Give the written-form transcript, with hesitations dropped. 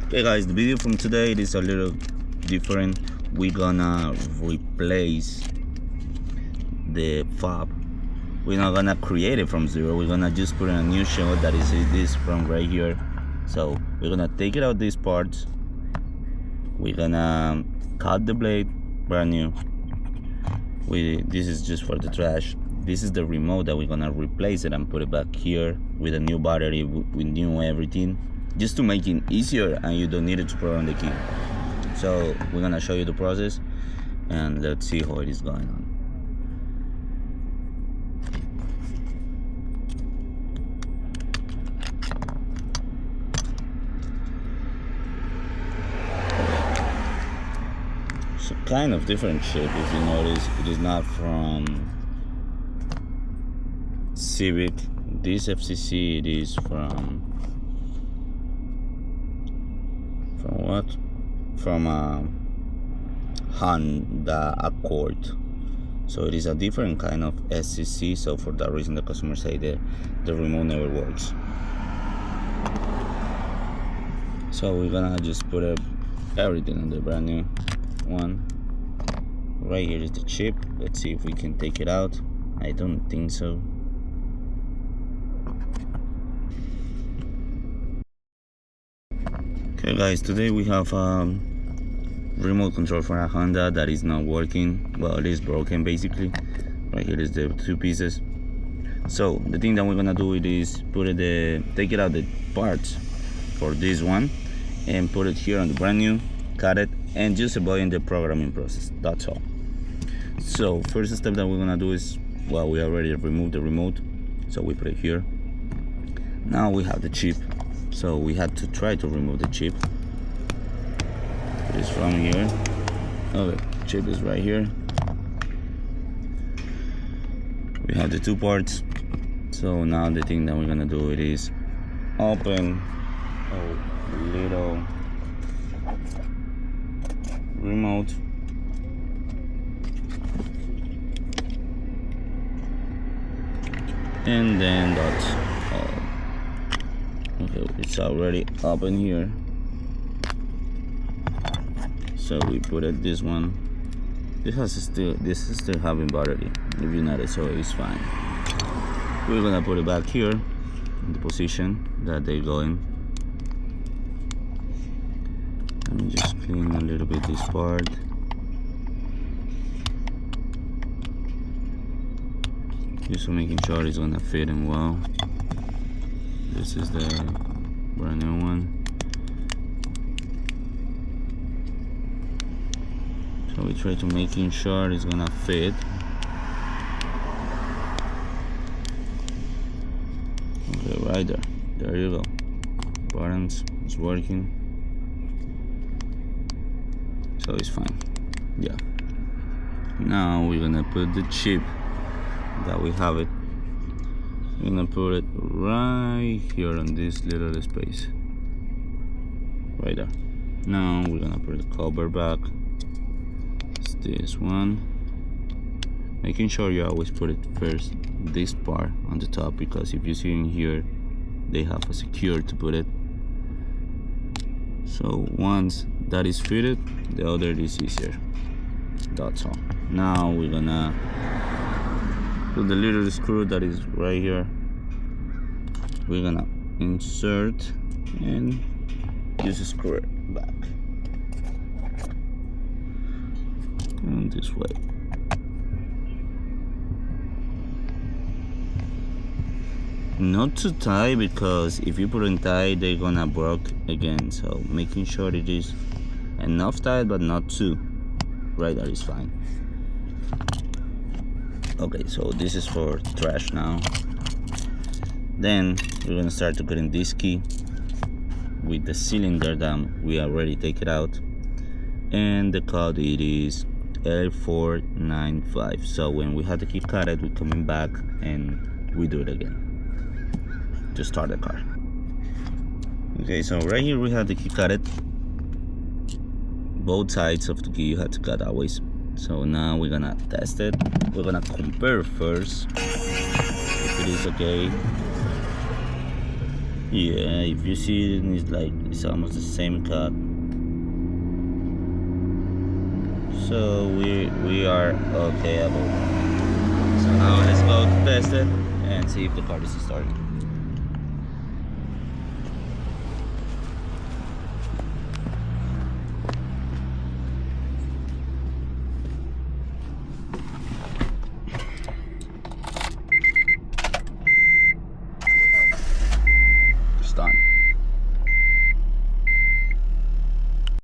Okay guys, the video from today it is a little different. We're gonna replace the fob. We're not gonna create it from zero. We're gonna just put in a new shell that is this from right here. So we're gonna take it out these parts. We're gonna cut the blade brand new. This is just for the trash. This is the remote that we're gonna replace it and put it back here with a new battery, with new everything, just to make it easier and you don't need it to program the key. So we're gonna show you the process and let's see how it is going on. So kind of different shape, if you notice. It is not from Civic. This FCC, it is from what? From Honda Accord. So it is a different kind of SCC. So for that reason, the customer say the remote never works. So we're gonna just put everything in the brand new one. Right here is the chip. Let's see if we can take it out. I don't think so. Okay guys, today we have remote control for a Honda that is not working. Well, it is broken basically. Right here is the two pieces. So the thing that we're gonna do is take it out the parts for this one and put it here on the brand new, cut it, and just avoid the programming process. That's all. So first step that we're gonna do is, well, we already removed the remote, so we put it here. Now we have the chip, so we had to try to remove the chip. It is from here. Okay, chip is right here. We have the two parts. So now the thing that we're gonna do it is open a little remote, and then that's all. Okay, it's already open here, so we put it this one. This is still having battery, if you notice, so it's fine. We're gonna put it back here in the position that they go in. Let me just clean a little bit this part. Just making sure it's gonna fit in well. This is the brand new one. So we try to making sure it's gonna fit. Okay, right there. There you go. Buttons is working. So it's fine. Yeah. Now we're gonna put the chip that we have it. We're gonna put it right here on this little space. Right there. Now we're gonna put the cover back. It's this one. Making sure you always put it first, this part on the top, because if you see in here, they have a secure to put it. So once that is fitted, the other is easier. That's all. Now we're gonna put the little screw that is right here. We're gonna insert and just screw it back. And this way. Not too tight, because if you put it tight, they're gonna break again. So making sure it is enough tight, but not too. Right there is fine. Okay, so this is for trash now. Then we're gonna start to put in this key with the cylinder that we already take it out, and the code it is L495. So when we have the key cut it, we're coming back and we do it again to start the car. Okay, so right here we have the key cut it. Both sides of the key you have to cut always. So now we're gonna test it. We're gonna compare first if it is okay. Yeah, if you see it, it's almost the same cut. So we are okay about that. So now let's go to test it and see if the car is starting.